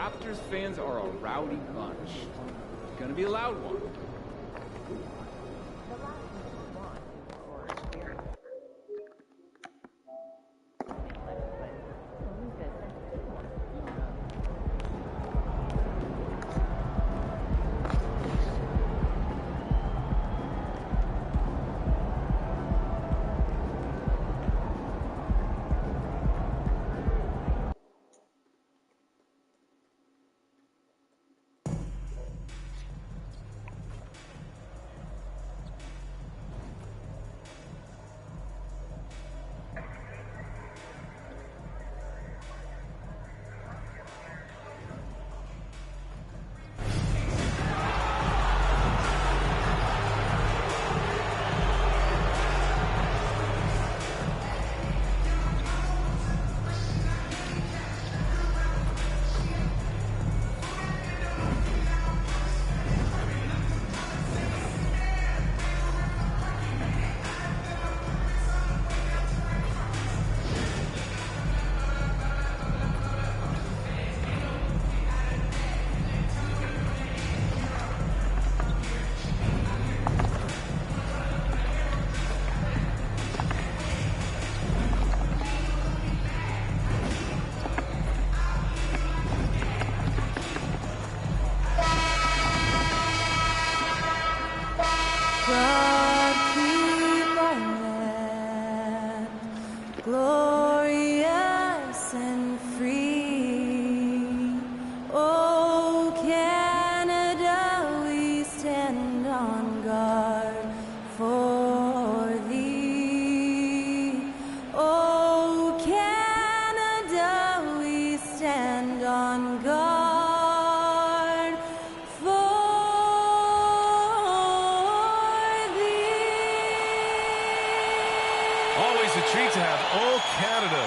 Raptors fans are a rowdy bunch. Gonna be a loud one.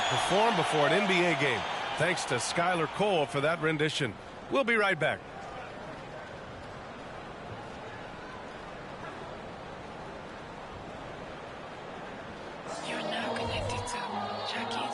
Perform before an NBA game. Thanks to Skylar Cole for that rendition. We'll be right back. You're now connected to Jackie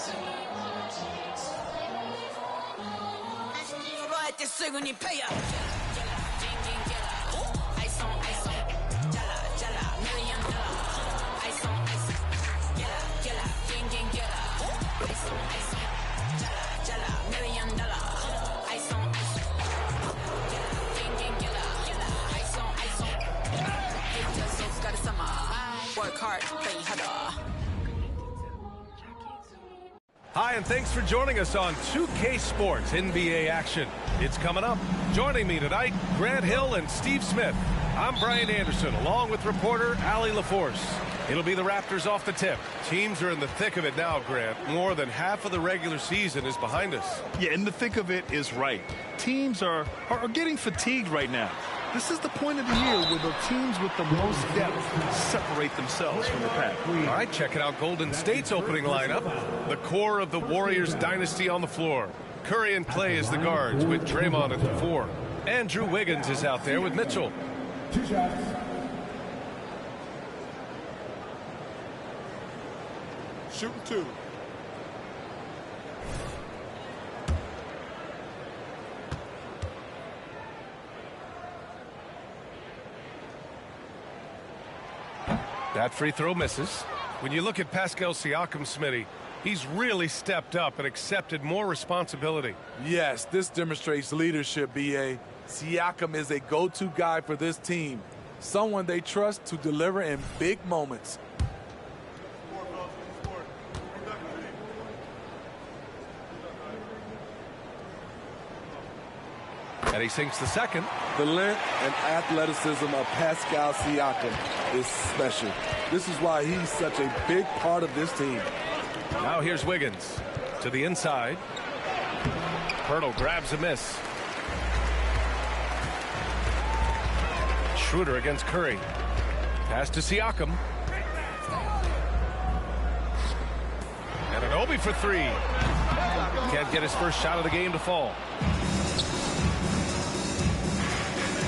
Hi, and thanks for joining us on 2K Sports NBA action. It's coming up. Joining me tonight, Grant Hill and Steve Smith. I'm Brian Anderson, along with reporter Allie LaForce. It'll be the Raptors off the tip. Teams are in the thick of it now, Grant. More than half of the regular season is behind us. Yeah, in the thick of it is right. Teams are getting fatigued right now. This is the point of the year where the teams with the most depth separate themselves from the pack. All right, checking out Golden State's opening lineup. The core of the Warriors dynasty on the floor. Curry and Clay as the guards with Draymond at the 4. Andrew Wiggins is out there with Mitchell. Shooting 2. That free throw misses. When you look at Pascal Siakam, Smitty, he's really stepped up and accepted more responsibility. Yes, this demonstrates leadership, B.A. Siakam is a go-to guy for this team. Someone they trust to deliver in big moments. And he sinks the second. The length and athleticism of Pascal Siakam is special. This is why he's such a big part of this team. Now here's Wiggins to the inside. Pirtle grabs a miss. Schroeder against Curry. Pass to Siakam. And Anunoby for 3. Can't get his first shot of the game to fall.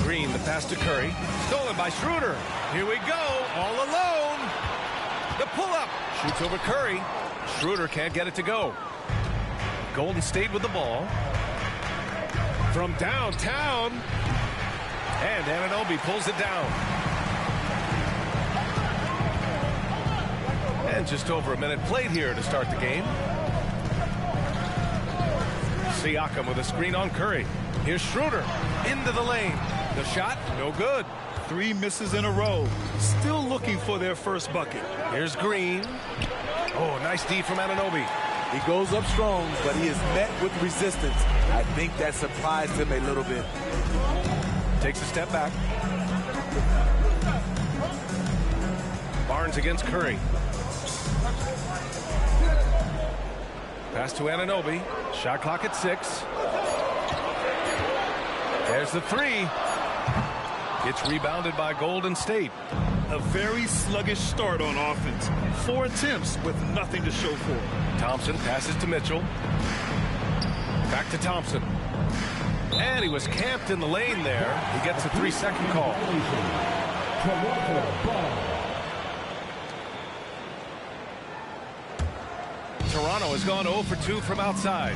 Green, the pass to Curry. Stolen by Schroeder. Here we go, all alone. The pull-up. Shoots over Curry. Schroeder can't get it to go. Golden State with the ball. from downtown. And Anunoby pulls it down. And just over a minute played here to start the game. Siakam with a screen on Curry. Here's Schroeder into the lane. The shot, no good. 3 misses in a row. Still looking for their first bucket. Here's Green. Oh, nice D from Anunoby. He goes up strong, but he is met with resistance. I think that surprised him a little bit. Takes a step back. Barnes against Curry. Pass to Anunoby. Shot clock at 6. There's the 3. It's rebounded by Golden State. A very sluggish start on offense. 4 attempts with nothing to show for it. Thompson passes to Mitchell. Back to Thompson. And he was camped in the lane there. He gets a 3-second call. Toronto has gone 0 for 2 from outside.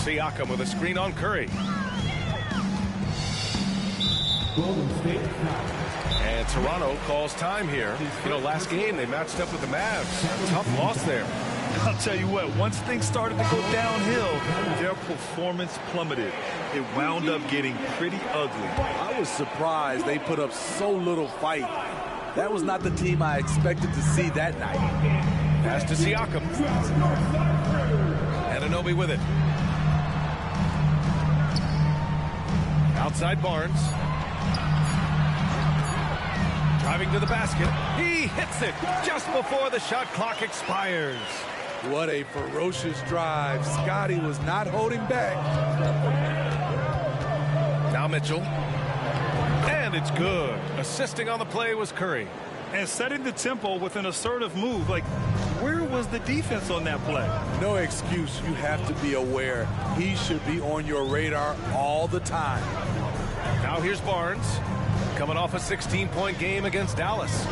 Siakam with a screen on Curry. And Toronto calls time here. You know, last game they matched up with the Mavs. A tough loss there. I'll tell you what, once things started to go downhill, their performance plummeted. It wound up getting pretty ugly. I was surprised they put up so little fight. That was not the team I expected to see that night. Pass to Siakam. Anunoby with it. Outside Barnes. Driving to the basket. He hits it just before the shot clock expires. What a ferocious drive. Scotty was not holding back. Now Mitchell. And it's good. Assisting on the play was Curry. And setting the tempo with an assertive move. Like, where was the defense on that play? No excuse. You have to be aware. He should be on your radar all the time. Now here's Barnes. Coming off a 16-point game against Dallas.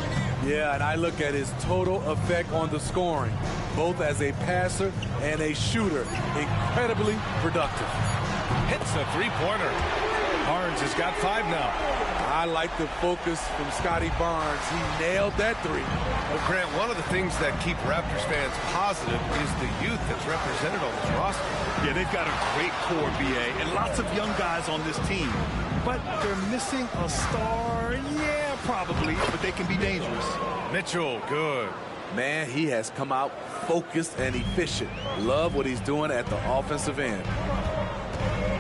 Yeah, and I look at his total effect on the scoring, both as a passer and a shooter. Incredibly productive. Hits a three-pointer. Barnes has got 5 now. I like the focus from Scotty Barnes. He nailed that 3. Well, Grant, one of the things that keep Raptors fans positive is the youth that's represented on this roster. Yeah, they've got a great core, BA, and lots of young guys on this team. But they're missing a star. Yeah, probably, but they can be dangerous. Mitchell, good. Man, he has come out focused and efficient. Love what he's doing at the offensive end.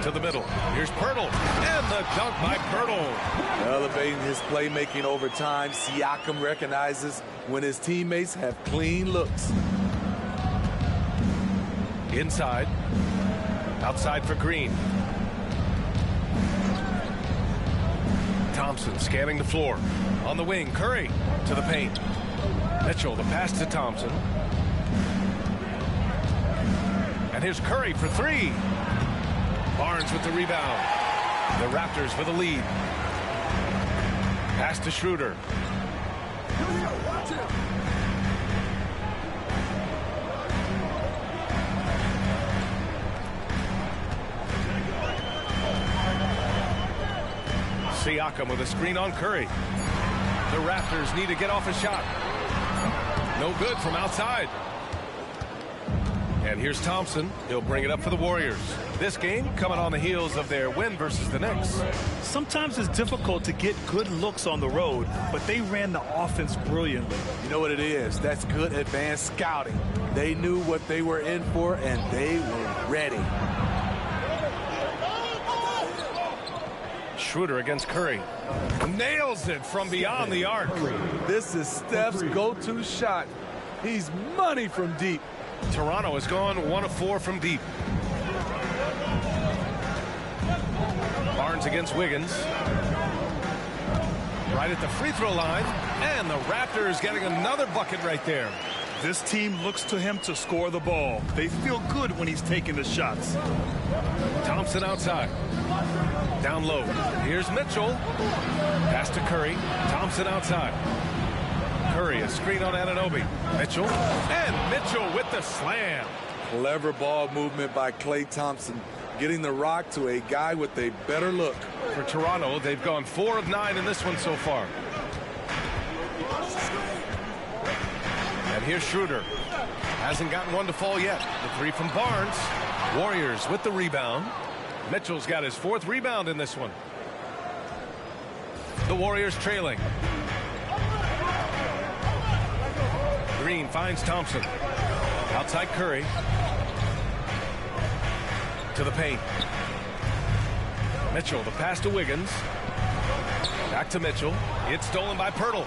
To the middle. Here's Pirtle. And the dunk by Pirtle. Elevating his playmaking over time, Siakam recognizes when his teammates have clean looks. Inside. Outside for Green. Thompson scanning the floor. On the wing, Curry to the paint. Mitchell, the pass to Thompson. And here's Curry for 3. Barnes with the rebound. The Raptors with a lead. Pass to Schroeder. Siakam with a screen on Curry. The Raptors need to get off a shot. No good from outside. And here's Thompson. He'll bring it up for the Warriors. This game coming on the heels of their win versus the Knicks. Sometimes it's difficult to get good looks on the road, but they ran the offense brilliantly. You know what it is? That's good advanced scouting. They knew what they were in for, and they were ready. Schroeder against Curry. Nails it from beyond the arc. This is Steph's go-to shot. He's money from deep. Toronto has gone 1 of 4 from deep. Barnes against Wiggins. Right at the free throw line. And the Raptors getting another bucket right there. This team looks to him to score the ball. They feel good when he's taking the shots. Thompson outside. Down low. Here's Mitchell. Pass to Curry. Thompson outside. Curry, a screen on Anunoby. Mitchell. And Mitchell with the slam. Clever ball movement by Klay Thompson, getting the rock to a guy with a better look. For Toronto, they've gone 4 of 9 in this one so far. And here's Schroeder. Hasn't gotten one to fall yet. The three from Barnes. Warriors with the rebound. Mitchell's got his 4th rebound in this one. The Warriors trailing. Green finds Thompson. Outside Curry. To the paint. Mitchell, the pass to Wiggins. Back to Mitchell. It's stolen by Pirtle.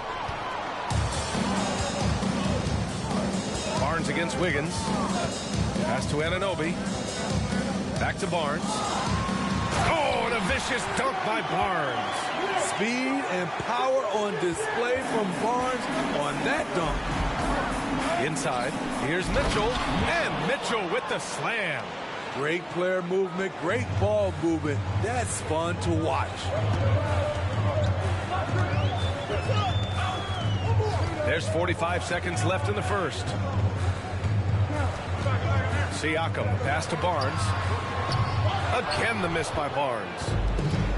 Barnes against Wiggins. Pass to Anunoby. Back to Barnes. Oh, and a vicious dunk by Barnes. Speed and power on display from Barnes on that dunk. Inside, here's Mitchell, and Mitchell with the slam. Great player movement, great ball movement. That's fun to watch. There's 45 seconds left in the first. Siakam, pass to Barnes. Again, the miss by Barnes.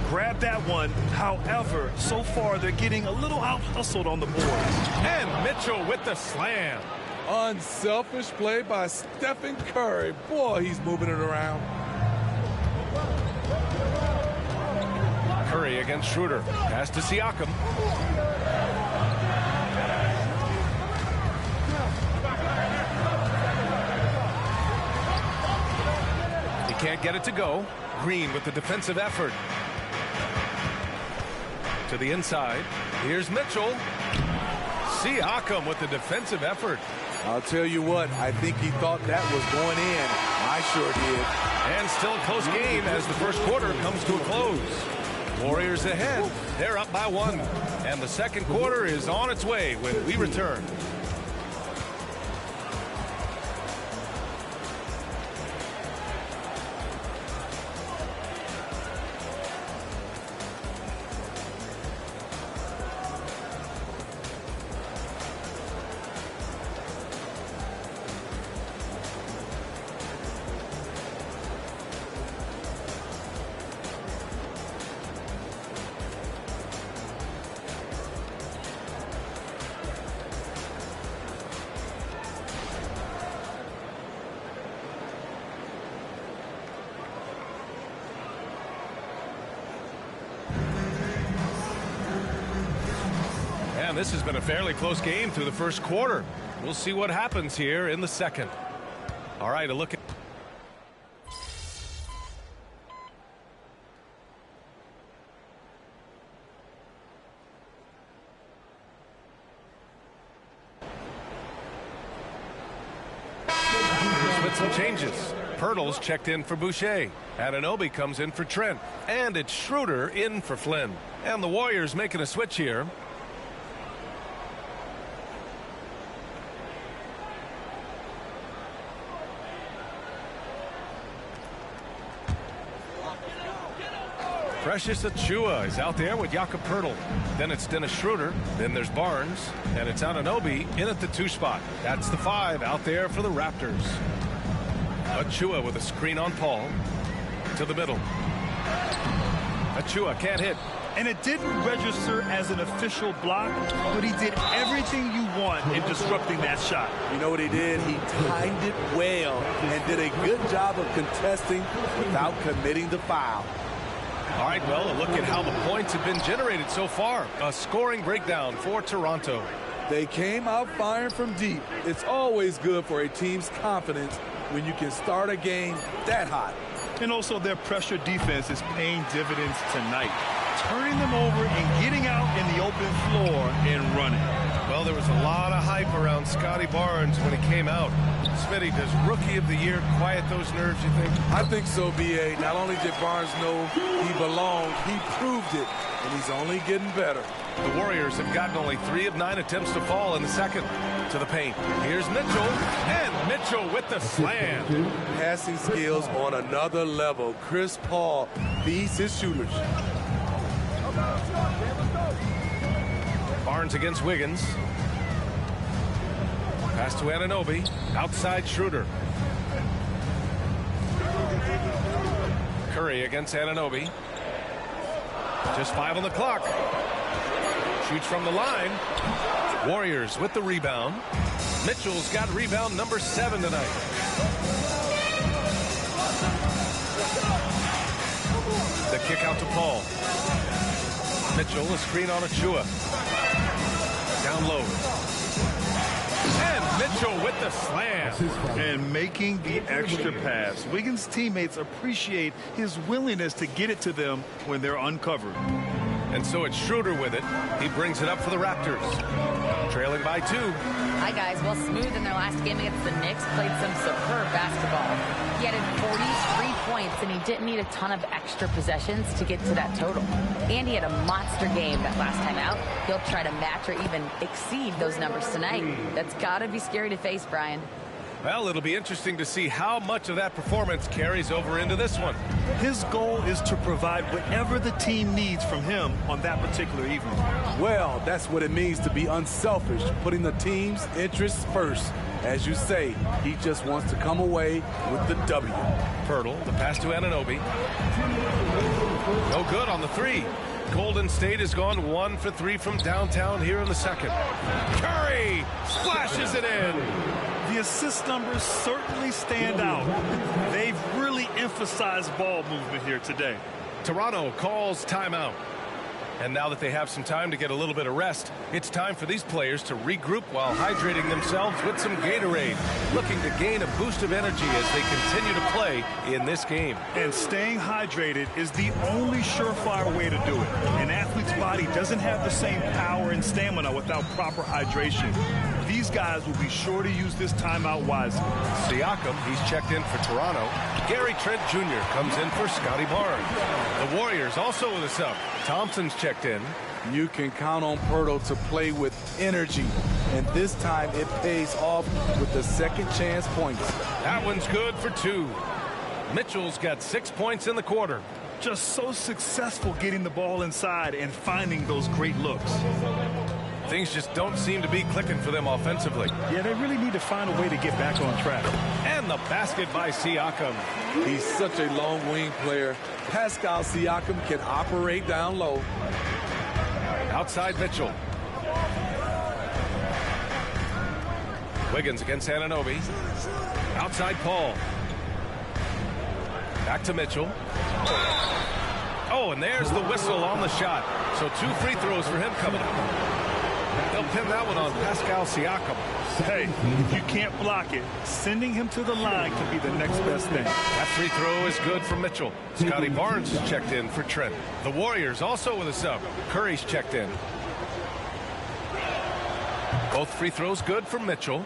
Grab that one. However, so far they're getting a little out-hustled on the boards. And Mitchell with the slam. Unselfish play by Stephen Curry. Boy, he's moving it around. Curry against Schroeder. Pass to Siakam. He can't get it to go. Green with the defensive effort. To the inside. Here's Mitchell. Siakam with the defensive effort. I'll tell you what, I think he thought that was going in. I sure did. And still a close game as the first quarter comes to a close. Warriors ahead. They're up by 1. And the second quarter is on its way when we return. This has been a fairly close game through the first quarter. We'll see what happens here in the second. All right, a look at with some changes. Pirtle's checked in for Boucher. Anunoby comes in for Trent. And it's Schroeder in for Flynn. And the Warriors making a switch here. Precious Achiuwa is out there with Jakob Poeltl. Then it's Dennis Schroeder. Then there's Barnes. And it's Anunoby in at the 2 spot. That's the 5 out there for the Raptors. Achiuwa with a screen on Paul. To the middle. Achiuwa can't hit. And it didn't register as an official block, but he did everything you want in disrupting that shot. You know what he did? He timed it well and did a good job of contesting without committing the foul. All right, well, a look at how the points have been generated so far. A scoring breakdown for Toronto. They came out firing from deep. It's always good for a team's confidence when you can start a game that hot. And also their pressure defense is paying dividends tonight. Turning them over and getting out in the open floor and running. Well, there was a lot of hype around Scotty Barnes when he came out. Smitty, does Rookie of the Year quiet those nerves, you think? I think so, B.A. Not only did Barnes know he belonged, he proved it, and he's only getting better. The Warriors have gotten only 3 of 9 attempts to fall in the second. To the paint. Here's Mitchell, and Mitchell with the slam. Passing skills on another level. Chris Paul beats his shooters. Barnes against Wiggins. Pass to Anunoby. Outside Schroeder. Curry against Anunoby. Just 5 on the clock. Shoots from the line. Warriors with the rebound. Mitchell's got rebound number 7 tonight. The kick out to Paul. Mitchell, a screen on Achua. Down low. And Mitchell with the slam. And making the extra pass. Wiggins' teammates appreciate his willingness to get it to them when they're uncovered. And so it's Schroeder with it. He brings it up for the Raptors. Trailing by 2. Hi, guys. Well, Smooth in their last game against the Knicks played some superb basketball. He added 43 points, and he didn't need a ton of extra possessions to get to that total. And he had a monster game that last time out. He'll try to match or even exceed those numbers tonight. That's got to be scary to face, Brian. Well, it'll be interesting to see how much of that performance carries over into this one. His goal is to provide whatever the team needs from him on that particular evening. Well, that's what it means to be unselfish, putting the team's interests first. As you say, he just wants to come away with the W. Pirtle, the pass to Anunoby. No good on the 3. Golden State has gone 1 for 3 from downtown here in the second. Curry splashes it in. The assist numbers certainly stand out. They've really emphasized ball movement here today. Toronto calls timeout. And now that they have some time to get a little bit of rest, it's time for these players to regroup while hydrating themselves with some Gatorade, looking to gain a boost of energy as they continue to play in this game. And staying hydrated is the only surefire way to do it. An athlete's body doesn't have the same power and stamina without proper hydration. These guys will be sure to use this timeout wisely. Siakam, he's checked in for Toronto. Gary Trent Jr. comes in for Scotty Barnes. The Warriors also with a sub. Thompson's checked in. You can count on Pirtle to play with energy, and this time it pays off with the second chance points. That one's good for 2. Mitchell's got 6 points in the quarter. Just so successful getting the ball inside and finding those great looks. Things just don't seem to be clicking for them offensively. Yeah, they really need to find a way to get back on track. And the basket by Siakam. He's such a long wing player. Pascal Siakam can operate down low. Outside Mitchell. Wiggins against Anunoby. Outside Paul. Back to Mitchell. Oh, and there's the whistle on the shot. So 2 free throws for him coming up. They'll pin that one on Pascal Siakam. Hey, if you can't block it, sending him to the line can be the next best thing. That free throw is good for Mitchell. Scotty Barnes is checked in for Trent. The Warriors also with a sub. Curry's checked in. Both free throws good for Mitchell.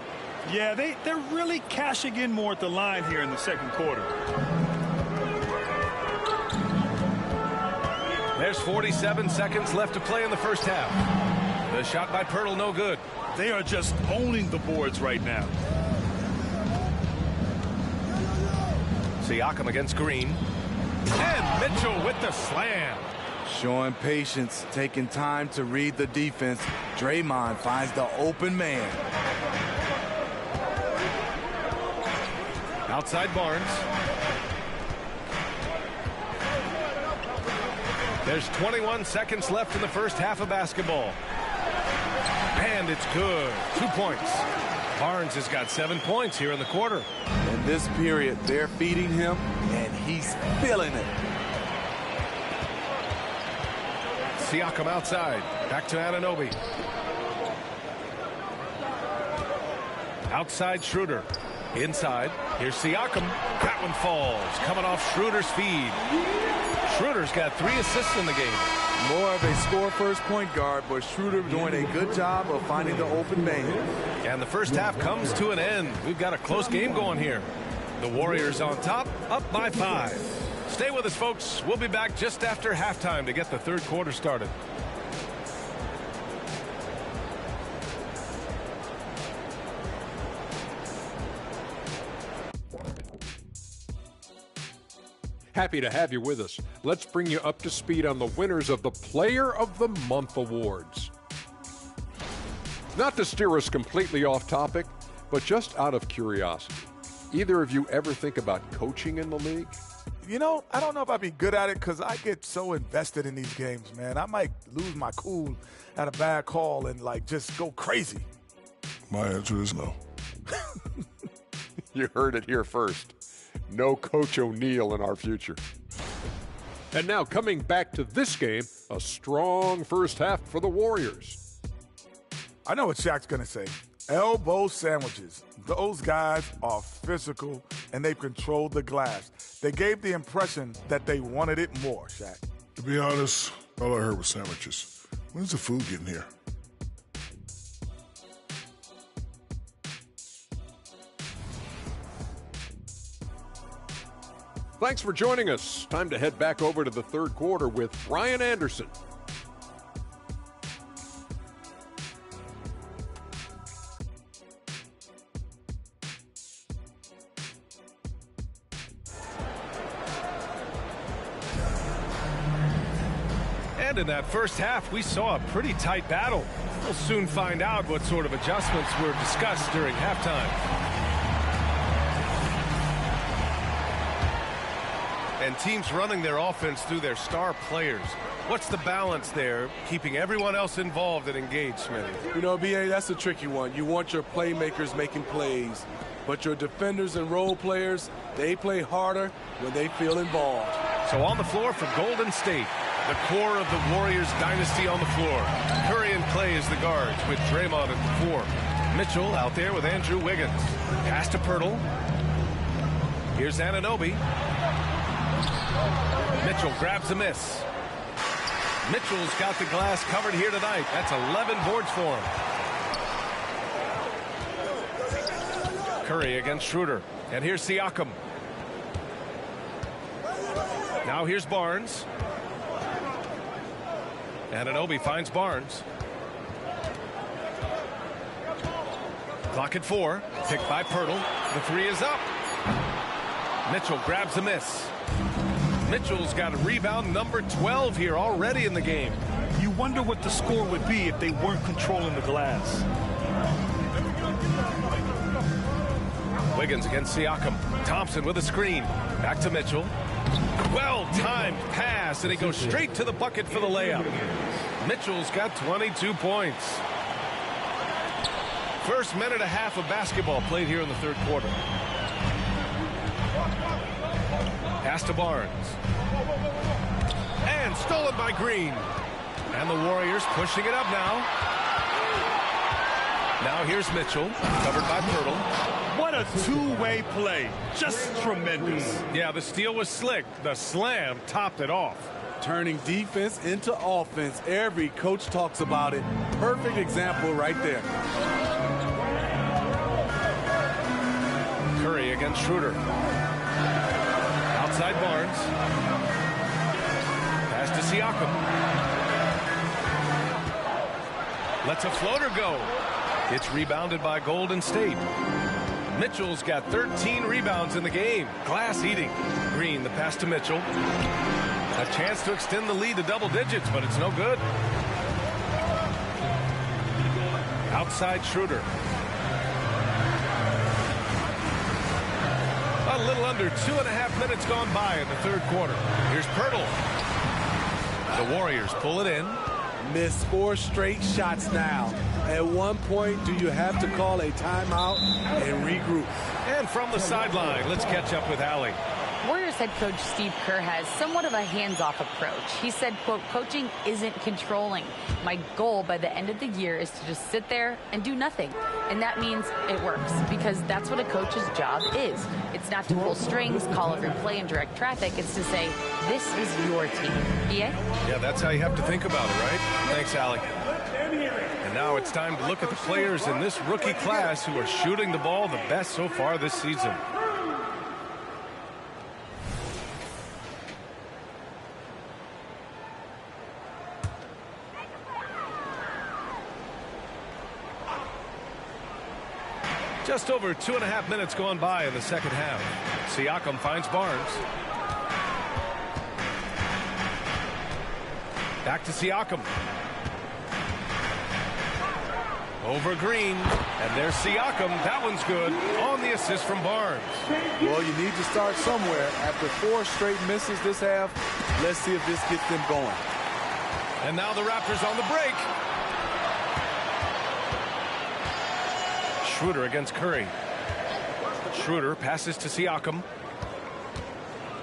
Yeah, they're really cashing in more at the line here in the second quarter. There's 47 seconds left to play in the first half. The shot by Pirtle, no good. They are just owning the boards right now. Siakam against Green. And Mitchell with the slam. Showing patience, taking time to read the defense. Draymond finds the open man. Outside Barnes. There's 21 seconds left in the first half of basketball. And it's good. 2 points. Barnes has got 7 points here in the quarter. In this period, they're feeding him, and he's feeling it. Siakam outside. Back to Anunoby. Outside Schroeder. Inside. Here's Siakam. That one falls. Coming off Schroeder's feed. Schroeder's got 3 assists in the game. More of a score-first point guard, but Schroeder doing a good job of finding the open man. And the first half comes to an end. We've got a close game going here. The Warriors on top, up by 5. Stay with us, folks. We'll be back just after halftime to get the third quarter started. Happy to have you with us. Let's bring you up to speed on the winners of the Player of the Month awards. Not to steer us completely off topic, but just out of curiosity, either of you ever think about coaching in the league? You know, I don't know if I'd be good at it because I get so invested in these games, man. I might lose my cool at a bad call and, like, just go crazy. My answer is no. You heard it here first. No Coach O'Neal in our future. And now coming back to this game, a strong first half for the Warriors. I know what Shaq's going to say. Elbow sandwiches. Those guys are physical, and they've controlled the glass. They gave the impression that they wanted it more, Shaq. To be honest, all I heard was sandwiches. When's the food getting here? Thanks for joining us. Time to head back over to the third quarter with Brian Anderson. And in that first half, we saw a pretty tight battle. We'll soon find out what sort of adjustments were discussed during halftime. And teams running their offense through their star players. What's the balance there, keeping everyone else involved and engaged, Smitty? You know, B.A., that's a tricky one. You want your playmakers making plays, but your defenders and role players, they play harder when they feel involved. So on the floor for Golden State, the core of the Warriors dynasty on the floor. Curry and Clay as the guards with Draymond at the 4. Mitchell out there with Andrew Wiggins. Pass to Pirtle. Here's Anunoby. Mitchell grabs a miss. Mitchell's got the glass covered here tonight. That's 11 boards for him. Curry against Schroeder. And here's Siakam. Now here's Barnes. Anunoby finds Barnes. Clock at 4. Picked by Pirtle. The 3 is up. Mitchell grabs a miss. Mitchell's got a rebound number 12 here already in the game. You wonder what the score would be if they weren't controlling the glass. Wiggins against Siakam. Thompson with a screen. Back to Mitchell. Well-timed pass, and he goes straight to the bucket for the layup. Mitchell's got 22 points. First minute and a half of basketball played here in the third quarter. Pass to Barnes. And stolen by Green. And the Warriors pushing it up now. Now here's Mitchell, covered by Pirtle. What a two-way play. Just tremendous. Yeah, the steal was slick. The slam topped it off. Turning defense into offense. Every coach talks about it. Perfect example right there. Curry against Schroeder. Outside Barnes. Pass to Siakam. Lets a floater go. It's rebounded by Golden State. Mitchell's got 13 rebounds in the game. Glass eating. Green, the pass to Mitchell. A chance to extend the lead to double digits, but it's no good. Outside Schroeder. A little under 2.5 minutes gone by in the third quarter. Here's Pirtle. The Warriors pull it in. Missed 4 straight shots now. At one point, do you have to call a timeout and regroup? And from the sideline, let's catch up with Allie. Warriors head coach Steve Kerr has somewhat of a hands-off approach. He said, quote, coaching isn't controlling. My goal by the end of the year is to just sit there and do nothing. And that means it works because that's what a coach's job is. It's not to pull strings, call every play, and direct traffic. It's to say, this is your team. Yeah? Yeah, that's how you have to think about it, right? Thanks, Allie. And now it's time to look at the players in this rookie class who are shooting the ball the best so far this season. Just over 2.5 minutes gone by in the second half. Siakam finds Barnes. Back to Siakam. Over Green. And there's Siakam. That one's good. On the assist from Barnes. Well, you need to start somewhere. After 4 straight misses this half, let's see if this gets them going. And now the Raptors on the break. Schroeder against Curry. Schroeder passes to Siakam.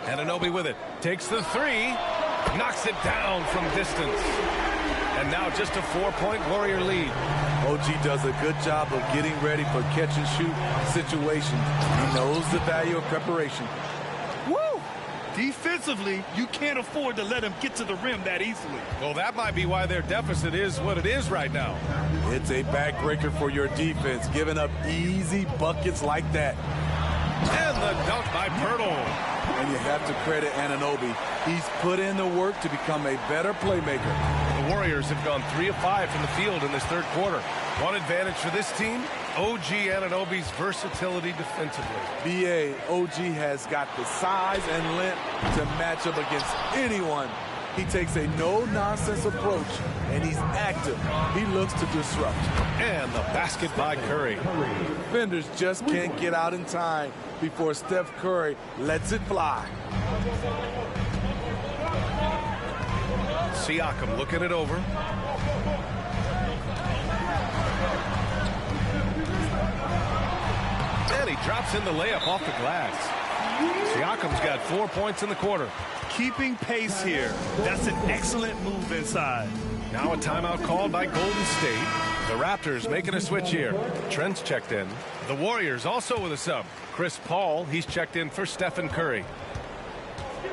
Anunoby with it. Takes the 3. Knocks it down from distance. And now just a 4-point Warrior lead. OG does a good job of getting ready for catch-and-shoot situations. He knows the value of preparation. Woo! Defensively, you can't afford to let him get to the rim that easily. Well, that might be why their deficit is what it is right now. It's a backbreaker for your defense, giving up easy buckets like that. And the dunk by Pirtle. And you have to credit Anunoby. He's put in the work to become a better playmaker. The Warriors have gone 3 of 5 from the field in this third quarter. One advantage for this team, OG Anunoby's versatility defensively. BA, OG has got the size and length to match up against anyone. He takes a no-nonsense approach, and he's active. He looks to disrupt. And the basket by Curry. Defenders just can't get out in time before Steph Curry lets it fly. Siakam looking it over. And he drops in the layup off the glass. Siakam's got 4 points in the quarter. Keeping pace here. That's an excellent move inside. Now a timeout called by Golden State. The Raptors making a switch here. Trent's checked in. The Warriors also with a sub. Chris Paul, he's checked in for Stephen Curry.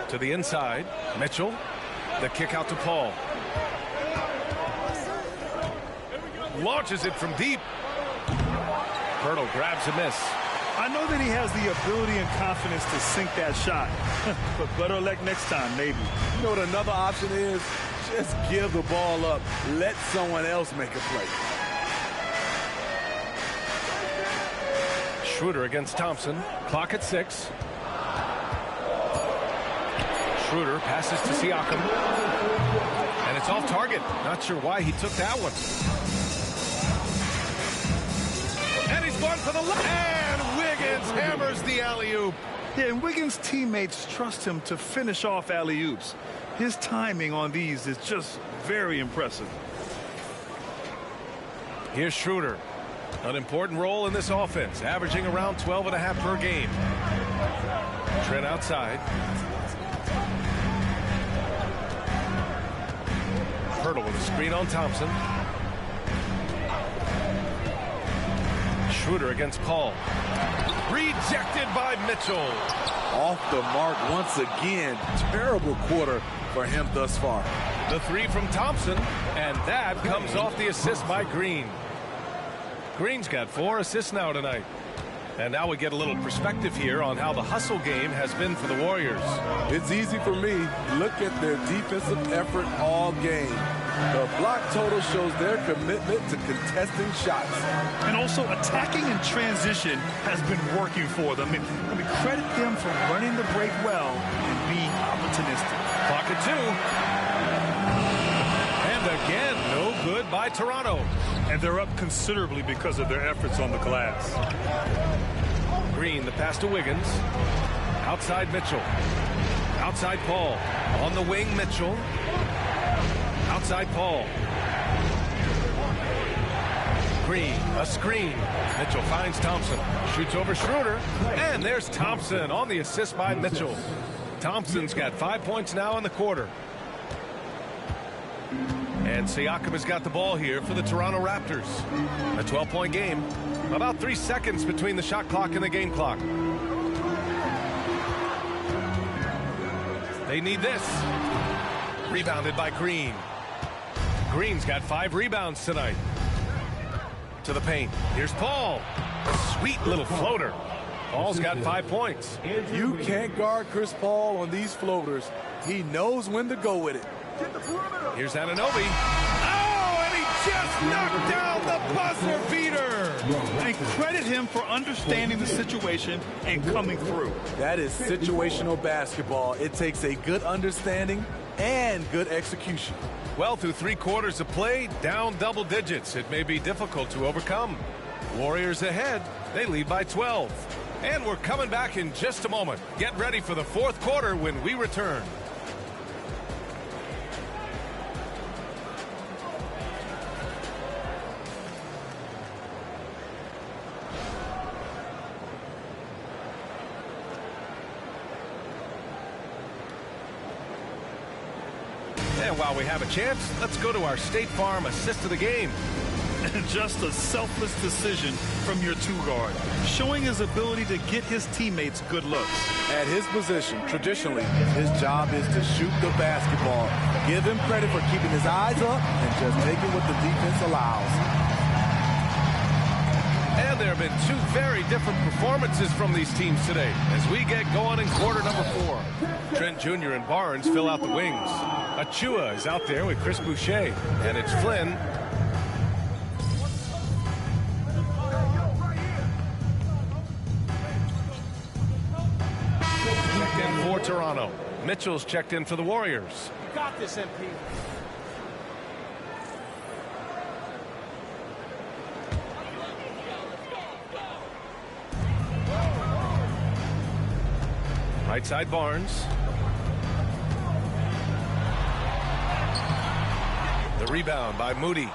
To the inside, Mitchell. The kick out to Paul. Launches it from deep. Pirtle grabs a miss. I know that he has the ability and confidence to sink that shot. But better luck next time, maybe. You know what another option is? Just give the ball up. Let someone else make a play. Schroeder against Thompson. Clock at 6. Schroeder passes to Siakam. And it's off target. Not sure why he took that one. And he's gone for the left. And Wiggins hammers the alley-oop. Yeah, and Wiggins' teammates trust him to finish off alley-oops. His timing on these is just very impressive. Here's Schroeder. An important role in this offense, averaging around 12.5 per game. Trent outside. Pirtle with a screen on Thompson. Schroeder against Paul. Rejected by Mitchell. Off the mark once again. Terrible quarter for him thus far. The 3 from Thompson, and that comes off the assist by Green. Green's got 4 assists now tonight. And now we get a little perspective here on how the hustle game has been for the Warriors. It's easy for me. Look at their defensive effort all game. The block total shows their commitment to contesting shots. And also attacking in transition has been working for them. I mean, credit them for running the break well and being opportunistic. Clock at 2. And again, no good by Toronto. And they're up considerably because of their efforts on the glass. Green, the pass to Wiggins. Outside Mitchell. Outside Paul. On the wing, Mitchell. Outside Paul. Green, a screen. Mitchell finds Thompson. Shoots over Schroeder. And there's Thompson on the assist by Mitchell. Thompson's got 5 points now in the quarter. And Siakam has got the ball here for the Toronto Raptors. A 12-point game. About 3 seconds between the shot clock and the game clock. They need this. Rebounded by Green. Green's got 5 rebounds tonight. To the paint. Here's Paul. Sweet little floater. Paul's got 5 points. You can't guard Chris Paul on these floaters. He knows when to go with it. Here's Anunoby. Oh, and he just knocked down the buzzer beater. And credit him for understanding the situation and coming through. That is situational basketball. It takes a good understanding and good execution. Well, through 3 quarters of play, down double digits. It may be difficult to overcome. Warriors ahead. They lead by 12. And we're coming back in just a moment. Get ready for the 4th quarter when we return. And while we have a chance, let's go to our State Farm assist of the game. Just a selfless decision from your 2-guard, showing his ability to get his teammates good looks. At his position, traditionally, his job is to shoot the basketball. Give him credit for keeping his eyes up and just taking what the defense allows. And there have been 2 very different performances from these teams today as we get going in quarter number 4. Trent Jr. and Barnes fill out the wings. Achua is out there with Chris Boucher, and it's Flynn. Checked in for Toronto. Mitchell's checked in for the Warriors. You got this, MP. Right side Barnes. The rebound by Moody.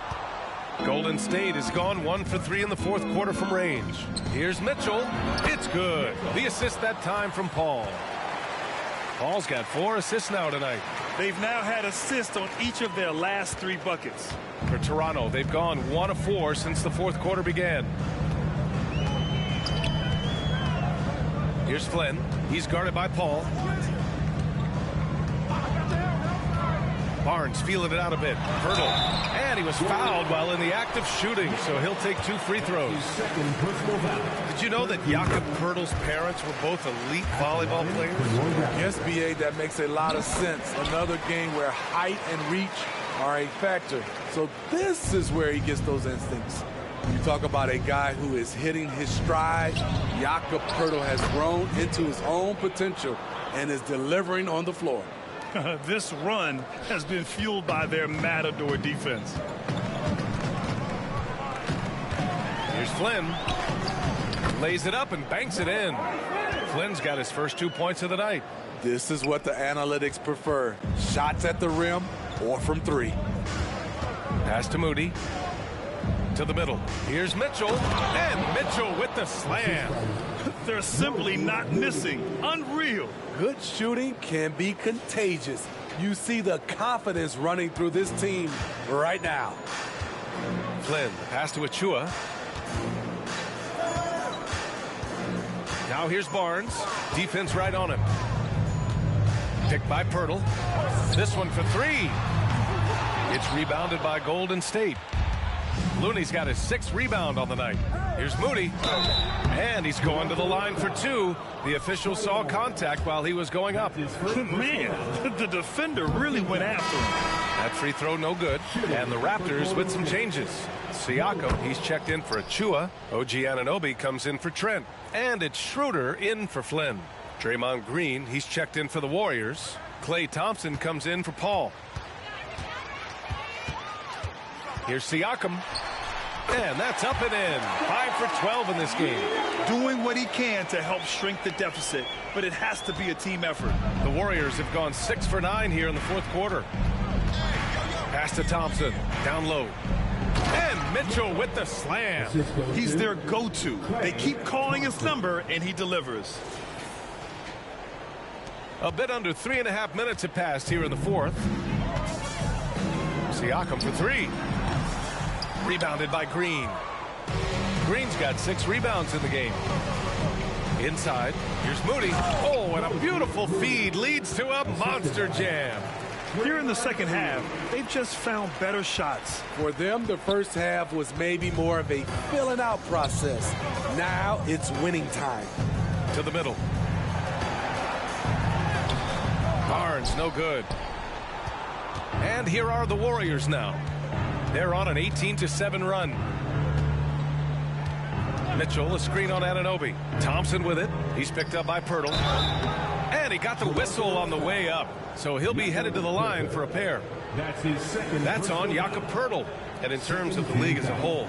Golden State has gone 1 for 3 in the 4th quarter from range. Here's Mitchell. It's good. The assist that time from Paul. Paul's got 4 assists now tonight. They've now had assists on each of their last 3 buckets. For Toronto, they've gone 1 of 4 since the 4th quarter began. Here's Flynn. He's guarded by Paul. Barnes feeling it out a bit. Pirtle. And he was fouled while in the act of shooting, so he'll take 2 free throws. Did you know that Jakob Pirtle's parents were both elite volleyball players? Yes, B.A., that makes a lot of sense. Another game where height and reach are a factor. So this is where he gets those instincts. You talk about a guy who is hitting his stride. Jakob Pirtle has grown into his own potential and is delivering on the floor. This run has been fueled by their Matador defense. Here's Flynn. Lays it up and banks it in. Flynn's got his first 2 points of the night. This is what the analytics prefer. Shots at the rim or from 3. Pass to Moody. To the middle. Here's Mitchell. And Mitchell with the slam. They're simply not missing. Unreal. Good shooting can be contagious. You see the confidence running through this team right now. Flynn, pass to Achua. Now here's Barnes. Defense right on him. Picked by Pirtle. This one for 3. It's rebounded by Golden State. Looney's got his 6th rebound on the night. Here's Moody. And he's going to the line for 2. The official saw contact while he was going up. Man, the defender really went after him. That free throw no good. And the Raptors with some changes. Siakam, he's checked in for Achua. OG Anunoby comes in for Trent. And it's Schroeder in for Flynn. Draymond Green, he's checked in for the Warriors. Klay Thompson comes in for Paul. Here's Siakam. And that's up and in. 5 for 12 in this game. Doing what he can to help shrink the deficit, but it has to be a team effort. The Warriors have gone 6 for 9 here in the 4th quarter. Pass to Thompson. Down low. And Mitchell with the slam. He's their go-to. They keep calling his number, and he delivers. A bit under 3.5 minutes have passed here in the 4th. Siakam for 3. Rebounded by Green. Green's got 6 rebounds in the game. Inside, here's Moody. Oh, and a beautiful feed leads to a monster jam. Here in the second half, they've just found better shots. For them, the first half was maybe more of a filling out process. Now it's winning time. To the middle. Barnes, no good. And here are the Warriors now. They're on an 18-7 run. Mitchell, a screen on Anunoby. Thompson with it. He's picked up by Poeltl. And he got the whistle on the way up. So he'll be headed to the line for a pair. That's on Jakob Poeltl. And in terms of the league as a whole,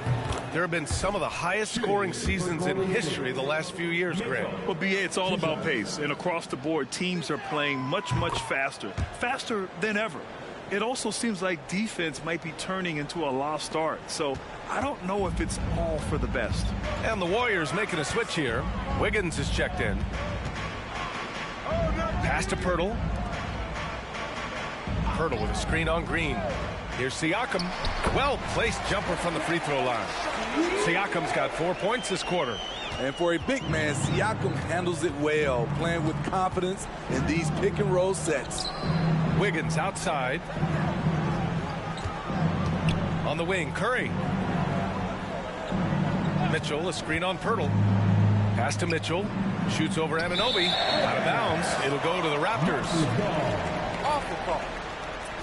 there have been some of the highest scoring seasons in history the last few years, Grant. Well, BA, it's all about pace. And across the board, teams are playing much, much faster. Faster than ever. It also seems like defense might be turning into a lost art. So I don't know if it's all for the best. And the Warriors making a switch here. Wiggins is checked in. Pass to Poeltl. Poeltl with a screen on Green. Here's Siakam. Well-placed jumper from the free throw line. Siakam's got 4 points this quarter. And for a big man, Siakam handles it well, playing with confidence in these pick-and-roll sets. Wiggins outside. On the wing, Curry. Mitchell, a screen on Poeltl. Pass to Mitchell. Shoots over Anunoby. Out of bounds. It'll go to the Raptors.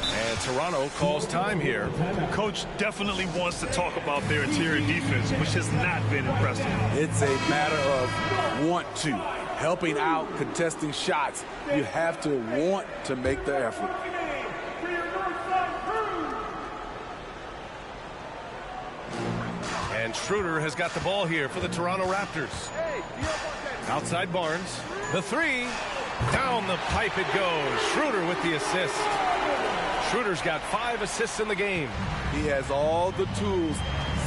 And Toronto calls time here. Coach definitely wants to talk about their interior defense, which has not been impressive. It's a matter of want to. Helping out, contesting shots. You have to want to make the effort. And Schroeder has got the ball here for the Toronto Raptors. Outside Barnes. The three. Down the pipe it goes. Schroeder with the assist. Schroeder's got 5 assists in the game. He has all the tools.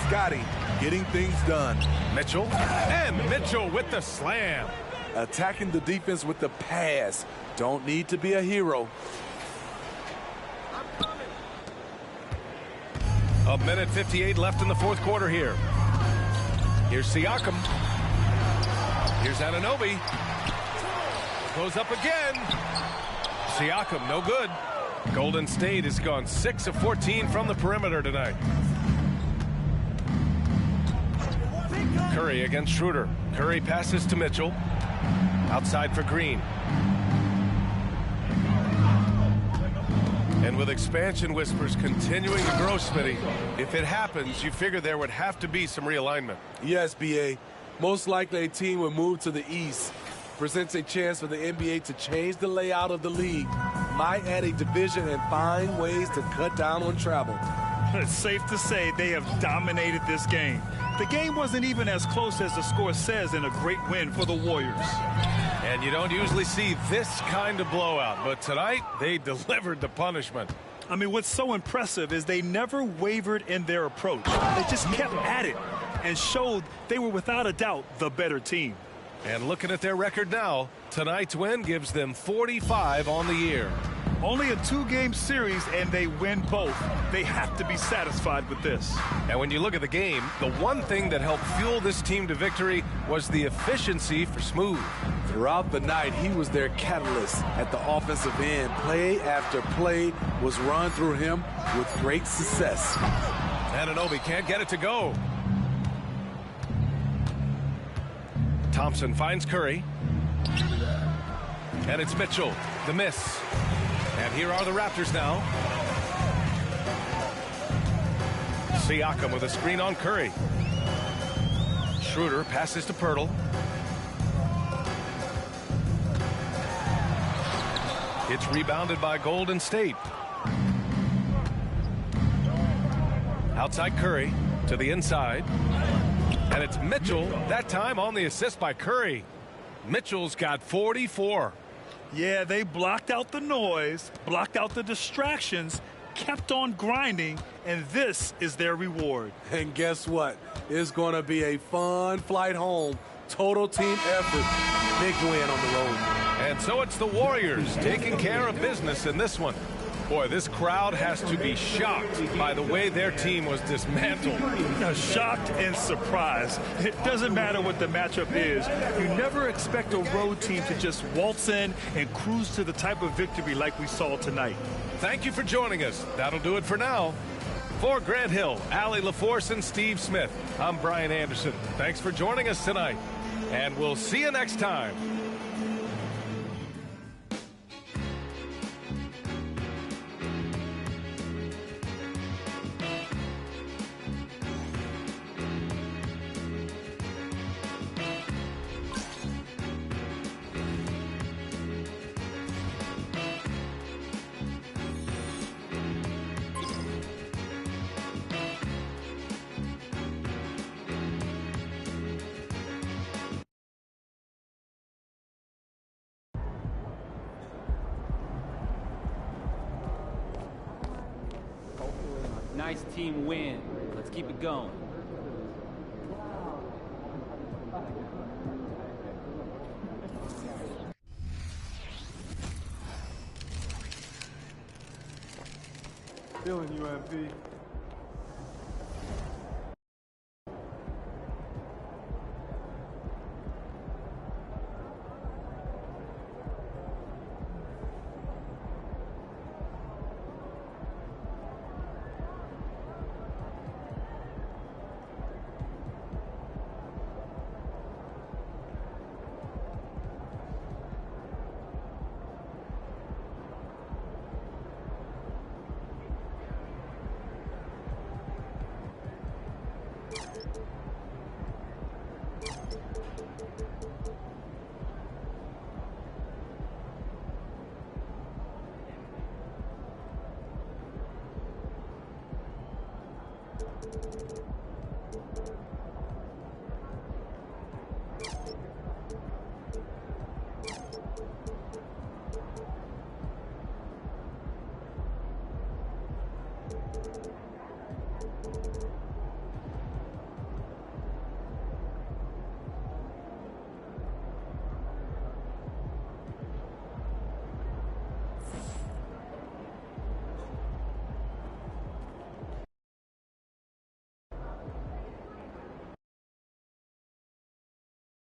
Scotty getting things done. Mitchell. And Mitchell with the slam. Attacking the defense with the pass. Don't need to be a hero. A minute 58 left in the fourth quarter here. Here's Siakam. Here's Anunoby. Goes up again. Siakam, no good. Golden State has gone 6 of 14 from the perimeter tonight. Curry against Schroeder. Curry passes to Mitchell. Outside for Green. And with expansion whispers continuing to grow, Smitty, if it happens, you figure there would have to be some realignment. Yes, BA. Most likely a team would move to the east. Presents a chance for the NBA to change the layout of the league. Might add a division and find ways to cut down on travel. It's safe to say they have dominated this game. The game wasn't even as close as the score says in a great win for the Warriors. And you don't usually see this kind of blowout, but tonight they delivered the punishment. I mean, what's so impressive is they never wavered in their approach. They just kept at it and showed they were without a doubt the better team. And looking at their record now, tonight's win gives them 45 on the year. Only a 2-game series, and they win both. They have to be satisfied with this. And when you look at the game, the one thing that helped fuel this team to victory was the efficiency for Smooth. Throughout the night, he was their catalyst at the offensive end. Play after play was run through him with great success. Anunoby can't get it to go. Thompson finds Curry. And it's Mitchell. The miss. And here are the Raptors now. Siakam with a screen on Curry. Schroeder passes to Poeltl. It's rebounded by Golden State. Outside Curry to the inside. And it's Mitchell, that time on the assist by Curry. Mitchell's got 44. Yeah, they blocked out the noise, blocked out the distractions, kept on grinding, and this is their reward. And guess what? It's going to be a fun flight home. Total team effort. Big win on the road. And so it's the Warriors taking care of business in this one. Boy, this crowd has to be shocked by the way their team was dismantled. Shocked and surprised. It doesn't matter what the matchup is. You never expect a road team to just waltz in and cruise to the type of victory like we saw tonight. Thank you for joining us. That'll do it for now. For Grant Hill, Allie LaForce, and Steve Smith, I'm Brian Anderson. Thanks for joining us tonight, and we'll see you next time. nice team win. Let's keep it going. Feeling you, MP.